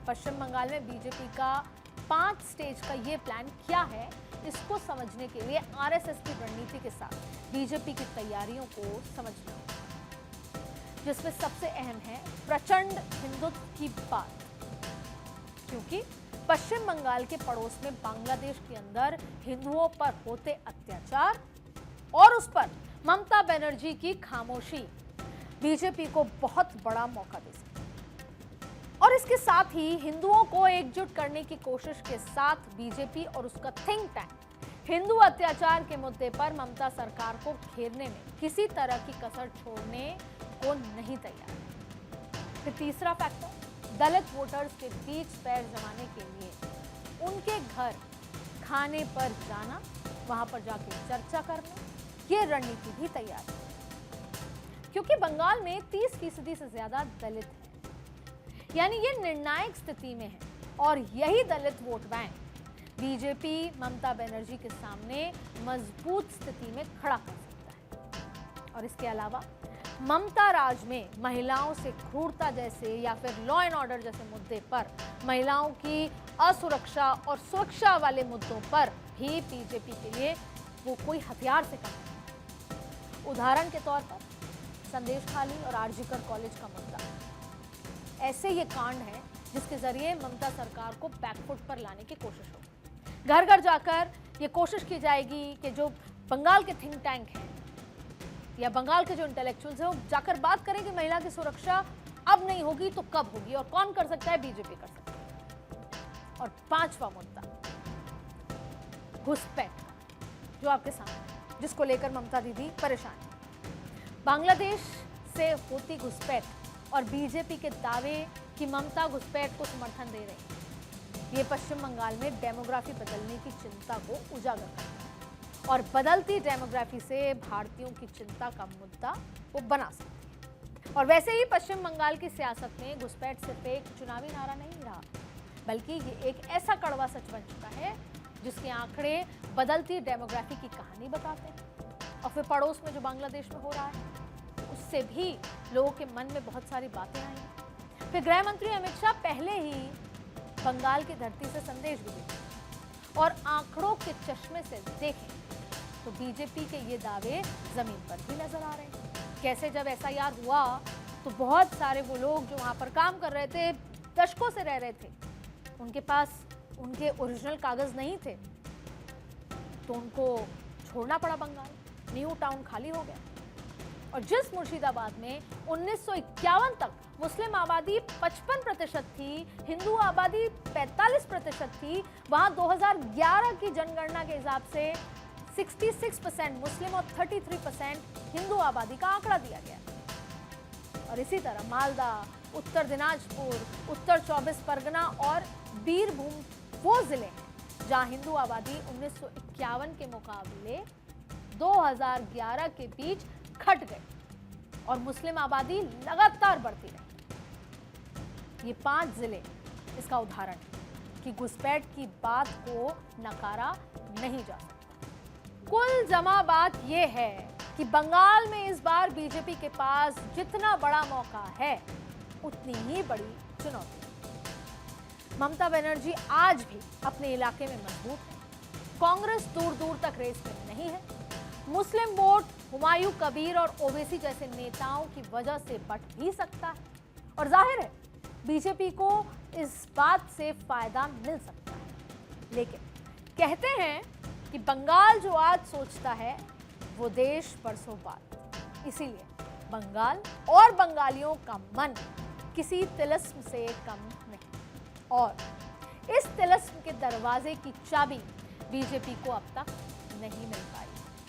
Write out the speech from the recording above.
पश्चिम बंगाल में बीजेपी का 5 स्टेज का ये प्लान क्या है, इसको समझने के लिए आरएसएस की रणनीति के साथ बीजेपी की तैयारियों को समझना होगा, जिसमें सबसे अहम है प्रचंड हिंदुत्व की बात। क्योंकि पश्चिम बंगाल के पड़ोस में बांग्लादेश के अंदर हिंदुओं पर होते अत्याचार और उस पर ममता बनर्जी की खामोशी बीजेपी को बहुत बड़ा मौका दे सकती है। और इसके साथ ही हिंदुओं को एकजुट करने की कोशिश के साथ बीजेपी और उसका थिंक टैंक हिंदू अत्याचार के मुद्दे पर ममता सरकार को घेरने में किसी तरह की कसर छोड़ने को नहीं तैयार। फिर तीसरा फैक्टर, दलित वोटर्स के बीच पैर जमाने के लिए उनके घर खाने पर जाना, वहां पर जाके चर्चा करना, ये रणनीति भी तैयार है। क्योंकि बंगाल में 30% से ज्यादा दलित हैं, यानी ये निर्णायक स्थिति में है और यही दलित vote bank BJP Mamata Banerjee के सामने मजबूत स्थिति में खड़ा कर सकता है। और इसके अलावा ममता राज में महिलाओं से क्रूरता जैसे या फिर लॉ एंड ऑर्डर जैसे मुद्दे पर, महिलाओं की असुरक्षा और सुरक्षा वाले मुद्दों पर भी बीजेपी के लिए वो कोई हथियार से कम नहीं। उदाहरण के तौर पर संदेश खाली और आरजीकर कॉलेज का मुद्दा, ऐसे ये कांड है जिसके जरिए ममता सरकार को बैकफुट पर लाने की कोशिश होगी। घर घर जाकर ये कोशिश की जाएगी कि जो बंगाल के थिंक टैंक हैं या बंगाल के जो इंटेलेक्चुअल्स हैं वो जाकर बात करें कि महिला की सुरक्षा अब नहीं होगी तो कब होगी और कौन कर सकता है, बीजेपी कर सकता है। और 5वां मुद्दा घुसपैठ, जो आपके सामने, जिसको लेकर ममता दीदी परेशान है। बांग्लादेश से होती घुसपैठ और बीजेपी के दावे कि ममता घुसपैठ को समर्थन दे रही है, ये पश्चिम बंगाल में डेमोग्राफी बदलने की चिंता को उजागर करता है और बदलती डेमोग्राफी से भारतीयों की चिंता का मुद्दा वो बना सकती है। और वैसे ही पश्चिम बंगाल की सियासत में घुसपैठ सिर्फ एक चुनावी नारा नहीं रहा, बल्कि ये एक ऐसा कड़वा सच बन चुका है जिसके आंकड़े बदलती डेमोग्राफी की कहानी बताते हैं। और फिर पड़ोस में जो बांग्लादेश में हो रहा है उससे भी लोगों के मन में बहुत सारी बातें आई। फिर गृह मंत्री अमित शाह पहले ही बंगाल की धरती से संदेश भी देते और आंकड़ों के चश्मे से देखें तो बीजेपी के ये दावे जमीन पर भी नजर आ रहे हैं। कैसे जब एसआईआर हुआ तो बहुत सारे वो लोग जो वहां पर काम कर रहे थे, दशकों से रह रहे थे, उनके पास उनके ओरिजिनल कागज नहीं थे, तो उनको छोड़ना पड़ा बंगाल, न्यू टाउन खाली हो गया। और जिस मुर्शिदाबाद में 1951 तक मुस्लिम आबादी 55% थी, हिंदू आबादी 45% थी, वहां 2011 की जनगणना के हिसाब से 66% मुस्लिम और 33% हिंदू आबादी का आंकड़ा दिया गया। और इसी तरह मालदा, उत्तर दिनाजपुर, उत्तर 24 परगना और बीरभूम वो जिले हैं जहां हिंदू आबादी 1951 के मुकाबले 2011 के बीच घट गई और मुस्लिम आबादी लगातार बढ़ती रही। ये 5 जिले इसका उदाहरण है कि घुसपैठ की बात को नकारा नहीं जा सकता। कुल जमा बात यह है कि बंगाल में इस बार बीजेपी के पास जितना बड़ा मौका है उतनी ही बड़ी चुनौती है। ममता बनर्जी आज भी अपने इलाके में मजबूत है। कांग्रेस दूर दूर तक रेस में नहीं है। मुस्लिम वोट हुमायूं कबीर और ओवैसी जैसे नेताओं की वजह से बढ़ भी सकता है और जाहिर है बीजेपी को इस बात से फायदा मिल सकता है। लेकिन कहते हैं कि बंगाल जो आज सोचता है वो देश परसों बाद। इसीलिए बंगाल और बंगालियों का मन किसी तिलिस्म से कम नहीं और इस तिलिस्म के दरवाजे की चाबी बीजेपी को अब तक नहीं मिल पाई।